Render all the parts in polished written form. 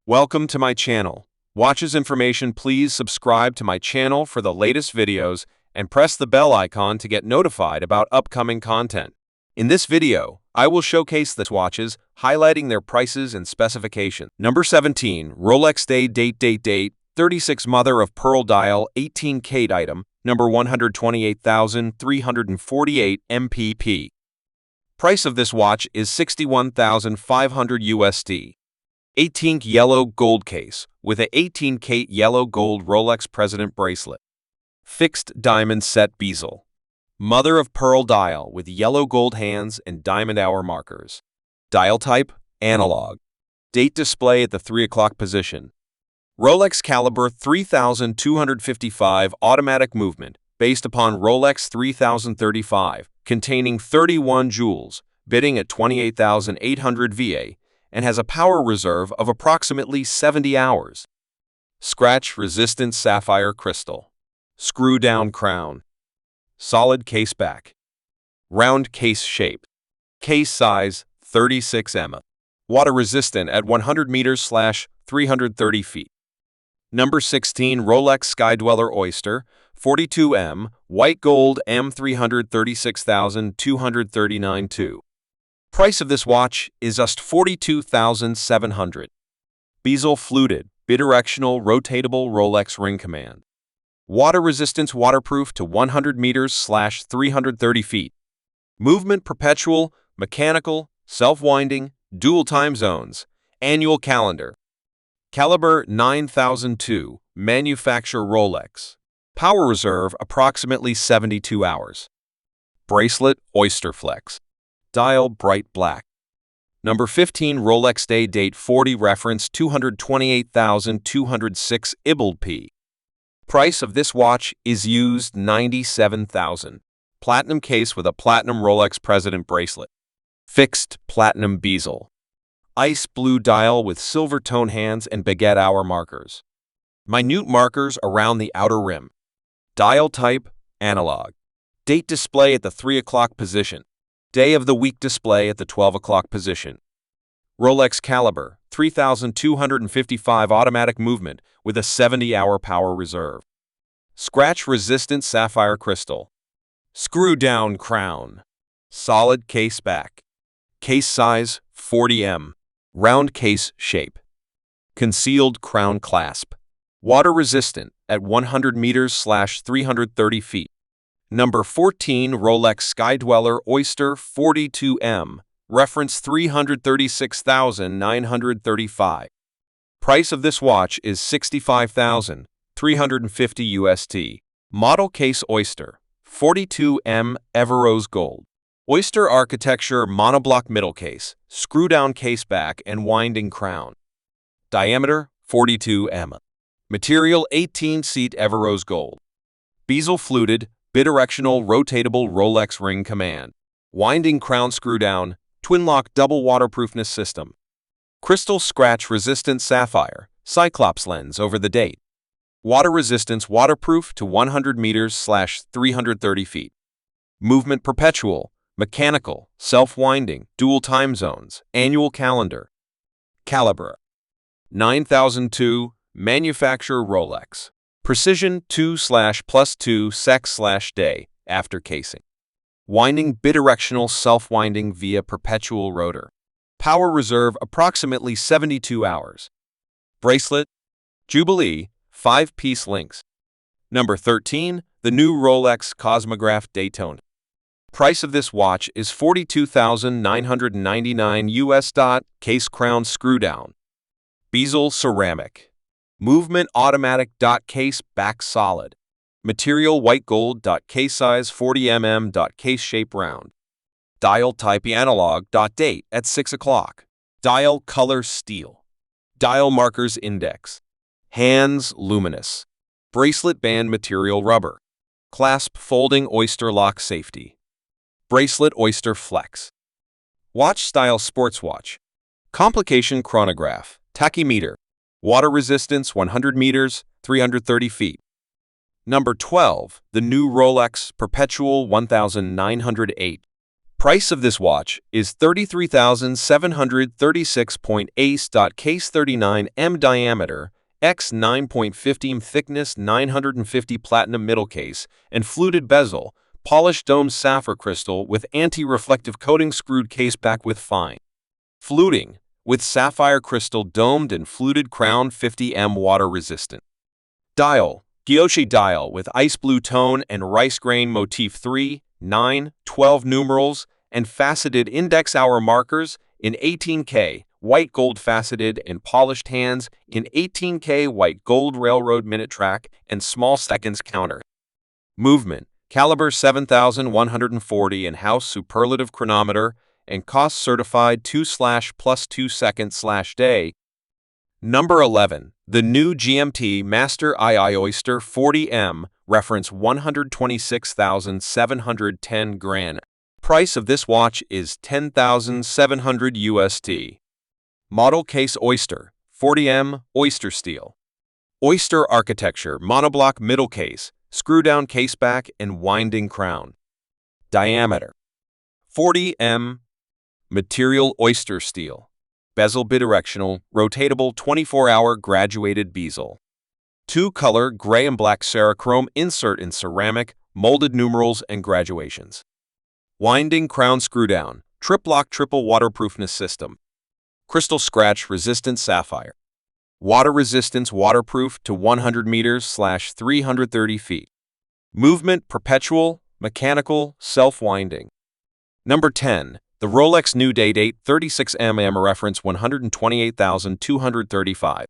Welcome to my channel. Watches information, please subscribe to my channel for the latest videos and press the bell icon to get notified about upcoming content. In this video, I will showcase the watches, highlighting their prices and specifications. Number 17, Rolex Date 36 mother of pearl dial 18K item, number 128,348 MPP. Price of this watch is $61,500 USD. 18K yellow gold case with a 18K yellow gold Rolex President bracelet. Fixed diamond set bezel. Mother of pearl dial with yellow gold hands and diamond hour markers. Dial type, analog. Date display at the 3 o'clock position. Rolex caliber 3255 automatic movement based upon Rolex 3035, containing 31 jewels, bidding at 28,800 VA, and has a power reserve of approximately 70 hours. Scratch-resistant sapphire crystal. Screw-down crown. Solid case back. Round case shape. Case size 36 mm. Water-resistant at 100 meters/330 feet. Number 16, Rolex Skydweller Oyster 42M, white gold M336,239 2. Price of this watch is just $42,700. Bezel fluted, bidirectional rotatable Rolex ring command. Water resistance waterproof to 100 meters/330 feet. Movement perpetual, mechanical, self-winding, dual time zones. Annual calendar. Caliber 9002, manufacturer Rolex. Power reserve approximately 72 hours. Bracelet Oyster Flex. Dial bright black. Number 15, Rolex Date 40 reference 228,206 IBLP. Price of this watch is used $97,000. Platinum case with a platinum Rolex President bracelet. Fixed platinum bezel. Ice blue dial with silver tone hands and baguette hour markers. Minute markers around the outer rim. Dial type, analog. Date display at the 3 o'clock position. Day of the week display at the 12 o'clock position. Rolex caliber 3255 automatic movement with a 70-hour power reserve. Scratch-resistant sapphire crystal. Screw-down crown. Solid case back. Case size 40 mm. Round case shape. Concealed crown clasp. Water resistant at 100 meters/330 feet. Number 14, Rolex Skydweller Oyster 42M, reference 336,935. Price of this watch is $65,350 USD. Model case Oyster 42M Everose Gold. Oyster architecture monoblock middle case, screw-down case back and winding crown. Diameter 42 mm. Material 18-seat Everose Gold. Bezel fluted, bidirectional rotatable Rolex ring command. Winding crown screw-down, twin-lock double waterproofness system. Crystal scratch-resistant sapphire, cyclops lens over the date. Water resistance waterproof to 100 meters/330 feet. Movement perpetual, mechanical, self-winding, dual time zones, annual calendar. Caliber 9002, manufacturer Rolex. Precision 2/+2 sec/day after casing. Winding bidirectional self-winding via perpetual rotor. Power reserve approximately 72 hours. Bracelet Jubilee 5-piece links. Number 13, the new Rolex Cosmograph Daytona. Price of this watch is $42,999 USD. Case crown screw down. Bezel ceramic. Movement automatic. Case back solid. Material white gold. Case size 40 mm. Case shape round. Dial type analog. Date at 6 o'clock. Dial color steel. Dial markers index. Hands luminous. Bracelet band material rubber. Clasp folding oyster lock safety. Bracelet Oyster Flex. Watch style sports watch. Complication chronograph. Tachymeter. Water resistance 100 meters/330 feet. Number 12, the new Rolex Perpetual 1908. Price of this watch is 33,736. Case 39M diameter, x 9.15 thickness, 950 platinum middle case, and fluted bezel, polished domed sapphire crystal with anti-reflective coating, screwed case back with fine fluting, with sapphire crystal domed and fluted crown, 50M water resistant. Dial, Gyoshi dial with ice blue tone and rice grain motif, 3, 9, 12 numerals, and faceted index hour markers in 18K, white gold faceted and polished hands in 18K, white gold railroad minute track and small seconds counter. Movement, caliber 7140 and house superlative chronometer and cost certified 2/+2 seconds/day. Number 11. The new GMT Master II Oyster 40M, reference 126,710 grand. Price of this watch is $10,700 USD. Model case Oyster, 40M, oyster steel. Oyster architecture, monoblock middle case, screw-down case back and winding crown. Diameter, 40M. Material, oyster steel. Bezel bidirectional, rotatable 24-hour graduated bezel. Two-color gray and black Cerachrome insert in ceramic, molded numerals and graduations. Winding crown screw-down, trip-lock triple waterproofness system. Crystal scratch resistant sapphire. Water resistance waterproof to 100 meters/330 feet. Movement perpetual, mechanical, self-winding. Number 10. The Rolex New Date 36mm, reference 128,235.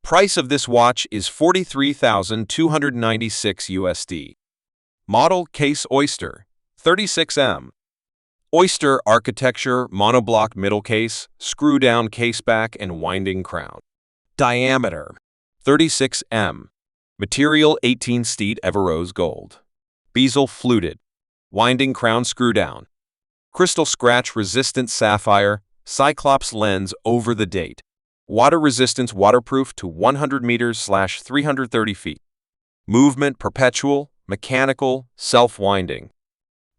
Price of this watch is $43,296 USD. Model case Oyster, 36M. Oyster architecture, monoblock middle case, screw-down case back and winding crown. Diameter, 36M. Material, 18 steet Everose gold. Bezel fluted. Winding crown screw-down. Crystal scratch resistant sapphire, Cyclops lens over the date. Water resistance waterproof to 100 meters/330 feet. Movement perpetual, mechanical, self-winding.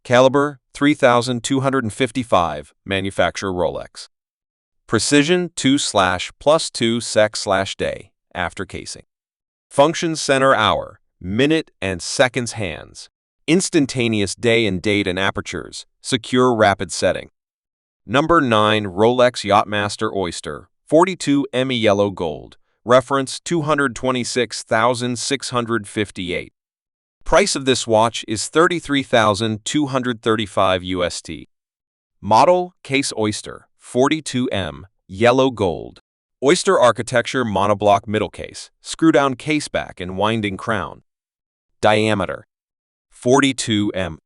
Caliber 3,255, manufacturer Rolex. Precision 2/+2 sec/day, after casing. Functions center hour, minute and seconds hands. Instantaneous day and date and apertures, secure rapid setting. Number 9. Rolex Yacht-Master Oyster, 42M yellow gold, reference 226,658. Price of this watch is $33,235 USD. Model case Oyster, 42M, yellow gold. Oyster architecture, monoblock middle case, screw-down case back and winding crown. Diameter, 42M.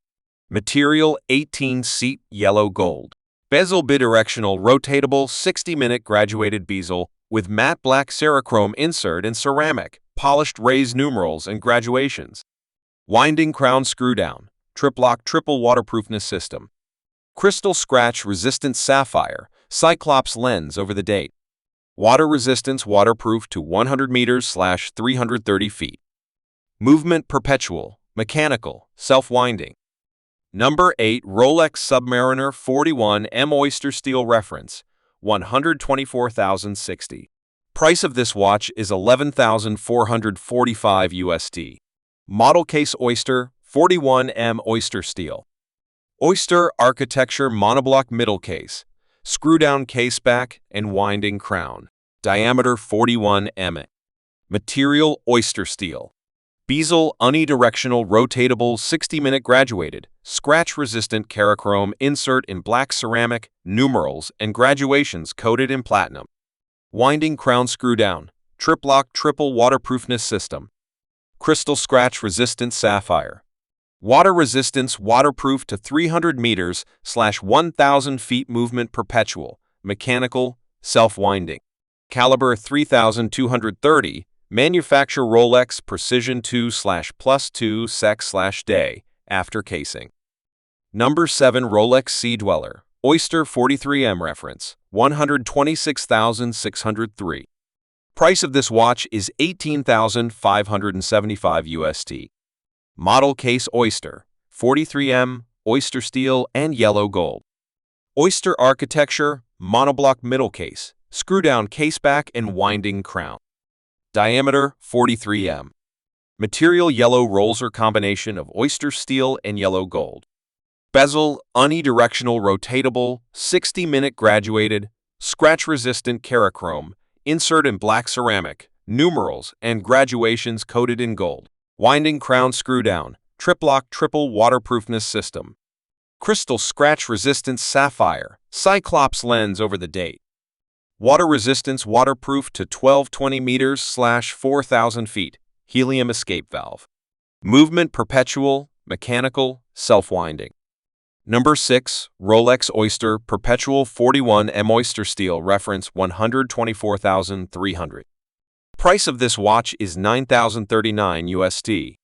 Material, 18 seat yellow gold. Bezel bidirectional rotatable 60-minute graduated bezel with matte black Cerachrome insert and ceramic, polished raised numerals and graduations. Winding crown screw-down, trip-lock triple waterproofness system. Crystal scratch resistant sapphire, Cyclops lens over the date. Water resistance waterproof to 100 meters/330 feet. Movement perpetual, mechanical, self-winding. Number 8. Rolex Submariner 41M oyster steel, reference 124,060. Price of this watch is $11,445 USD. Model case Oyster, 41M oyster steel. Oyster architecture, monoblock middle case, screw-down case back and winding crown. Diameter, 41M. Material, oyster steel. Bezel unidirectional rotatable 60-minute graduated, scratch-resistant Cerachrome insert in black ceramic, numerals, and graduations coated in platinum. Winding crown screw-down, trip-lock triple waterproofness system. Crystal scratch-resistant sapphire. Water resistance waterproof to 300 meters/1,000 feet. Movement perpetual, mechanical, self-winding. Caliber 3,230. Manufacturer Rolex, precision 2/+2 sec/day, after casing. Number 7. Rolex Sea Dweller, Oyster 43M, reference 126,603. Price of this watch is $18,575 USD. Model case Oyster, 43M, oyster steel, and yellow gold. Oyster architecture, monoblock middle case, screw-down caseback and winding crown. Diameter 43 m. Material yellow rolls combination of oyster steel and yellow gold. Bezel unidirectional rotatable, 60-minute graduated, scratch-resistant Kerachrome, insert in black ceramic, numerals and graduations coated in gold. Winding crown screw-down, triplock triple waterproofness system. Crystal scratch-resistant sapphire, cyclops lens over the date. Water resistance waterproof to 1220 meters/4,000 feet, helium escape valve. Movement perpetual, mechanical, self-winding. Number 6, Rolex Oyster Perpetual 41M Oyster Steel reference 124,300. Price of this watch is $9,039 USD.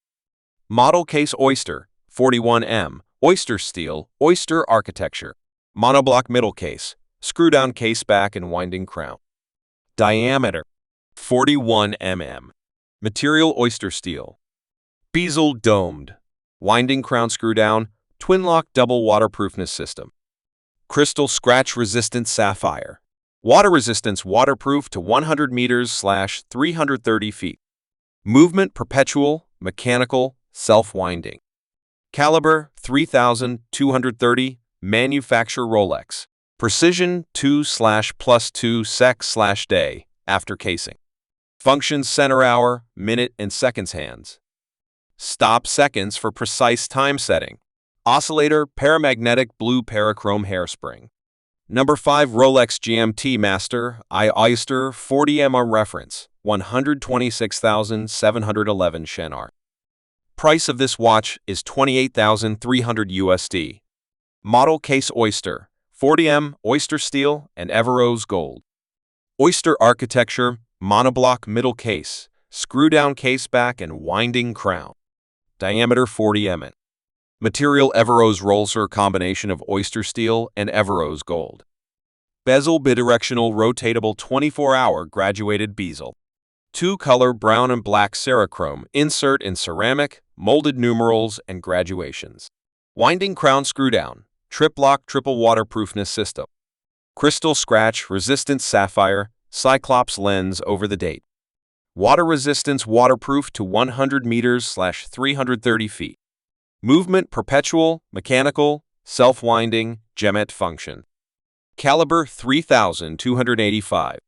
Model case Oyster 41M Oyster Steel, Oyster architecture. Monoblock middle case, screw-down case back and winding crown. Diameter 41 mm. Material oyster steel. Bezel domed. Winding crown screw-down, twin-lock double waterproofness system. Crystal scratch-resistant sapphire. Water resistance waterproof to 100 meters/330 feet. Movement perpetual, mechanical, self-winding. Caliber 3230, manufacturer Rolex. Precision 2/+2 sec/day, after casing. Functions center hour, minute and seconds hands. Stop seconds for precise time setting. Oscillator paramagnetic blue parachrome hairspring. Number 5 Rolex GMT Master Oyster 40mm reference 126,711 Shenar. Price of this watch is $28,300 USD. Model case Oyster 40M oyster steel and Everose gold. Oyster architecture, monoblock middle case, screw-down case back and winding crown. Diameter 40 mm. Material Everose rolls combination of oyster steel and Everose gold. Bezel bidirectional rotatable 24-hour graduated bezel. Two-color brown and black Kerachrome insert in ceramic, molded numerals and graduations. Winding crown screw-down, triplock triple waterproofness system. Crystal scratch resistant sapphire, cyclops lens over the date. Water resistance waterproof to 100 meters/330 feet. Movement perpetual, mechanical, self-winding, gemet function. Caliber 3285.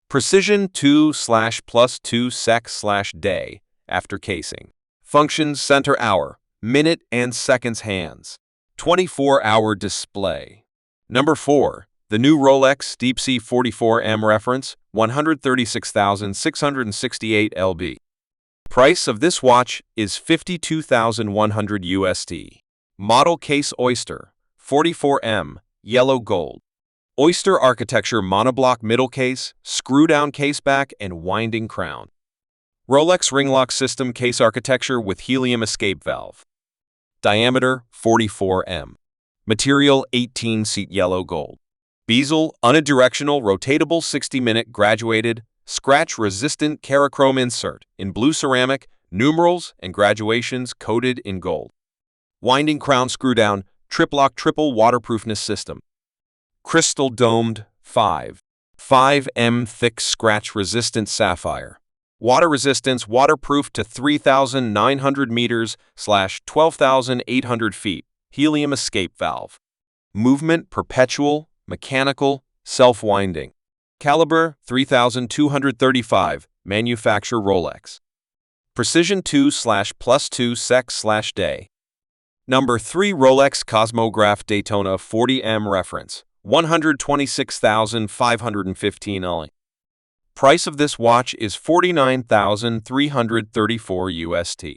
Precision 2/+2 sec/day, after casing. Functions center hour, minute and seconds hands. 24-hour display. Number 4. The new Rolex Deep Sea 44M reference 136,668 lb. Price of this watch is $52,100 USD. Model case Oyster 44M yellow gold. Oyster architecture monoblock middle case, screw-down caseback and winding crown. Rolex ring lock system case architecture with helium escape valve. Diameter 44 m. Material 18-seat yellow gold. Bezel unidirectional rotatable 60-minute graduated, scratch-resistant Kerachrome insert in blue ceramic, numerals and graduations coated in gold. Winding crown screw-down, triplock triple waterproofness system. Crystal domed 5.5 thick scratch-resistant sapphire. Water resistance waterproof to 3,900 meters/12,800 feet. Helium escape valve. Movement perpetual, mechanical, self-winding. Caliber 3235, manufacturer Rolex. Precision 2/+2 sec/day. Number 3 Rolex Cosmograph Daytona 40M reference 126,515 LA. Price of this watch is $49,334 USD.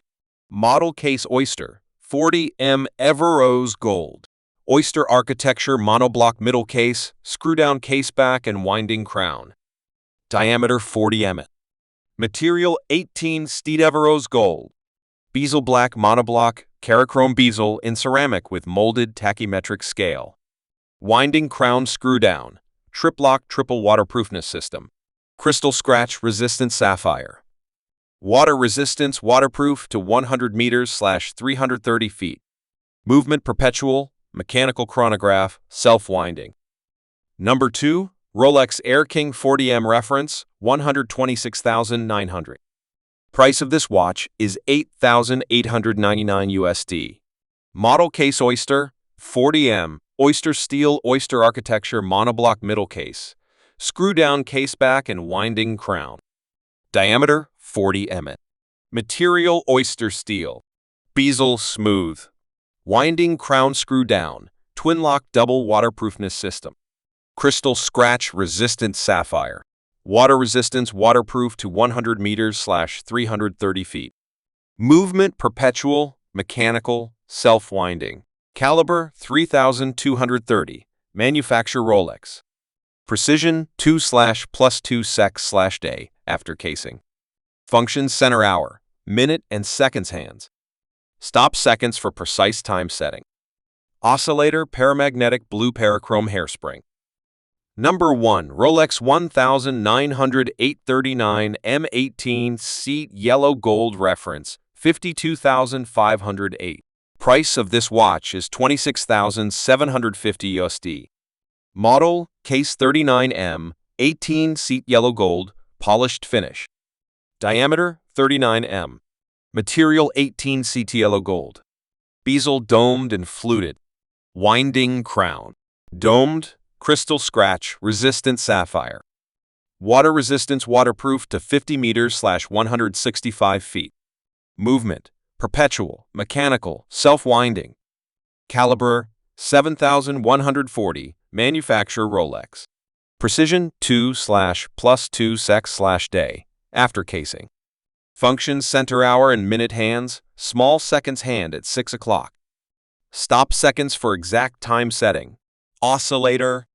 Model case Oyster 40M Everose gold. Oyster architecture monoblock middle case, screw-down caseback and winding crown. Diameter 40 mm. Material 18 Steed Everose gold. Bezel black monoblock, Kerachrome bezel in ceramic with molded tachymetric scale. Winding crown screw-down, triplock triple waterproofness system. Crystal scratch resistant sapphire. Water resistance waterproof to 100 meters/330 feet. Movement perpetual, mechanical chronograph, self-winding. Number 2, Rolex Air King 40M reference, 126,900. Price of this watch is $8,899 USD. Model case oyster, 40M, oyster steel, oyster architecture, monoblock middle case, screw-down case back and winding crown. Diameter, 40 mm. Material, oyster steel. Bezel, smooth. Winding crown, screw down, twin-lock double waterproofness system. Crystal scratch resistant sapphire. Water resistance, waterproof to 100 meters/330 feet. Movement perpetual, mechanical, self-winding. Caliber 3230. Manufacture Rolex. Precision 2/+2 sec/day after casing. Function center hour, minute and seconds hands. Stop seconds for precise time setting. Oscillator paramagnetic blue parachrome hairspring. Number 1, Rolex 1908-39 M18 seat yellow gold reference, 52,508. Price of this watch is 26,750 USD. Model, case 39M, 18 seat yellow gold, polished finish. Diameter, 39 mm. Material, 18 seat yellow gold. Bezel, domed and fluted. Winding crown. Domed, crystal scratch, resistant sapphire. Water resistance, waterproof to 50 meters/165 feet. Movement, perpetual, mechanical, self-winding. Caliber, 7,140, manufacture Rolex. Precision, 2/+2 sec/day, after casing. Function center hour and minute hands, small seconds hand at 6 o'clock. Stop seconds for exact time setting. Oscillator.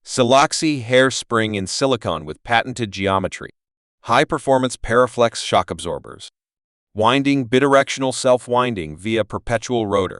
Siloxy hairspring in silicone with patented geometry. High-performance Paraflex shock absorbers. Winding bidirectional self-winding via perpetual rotor.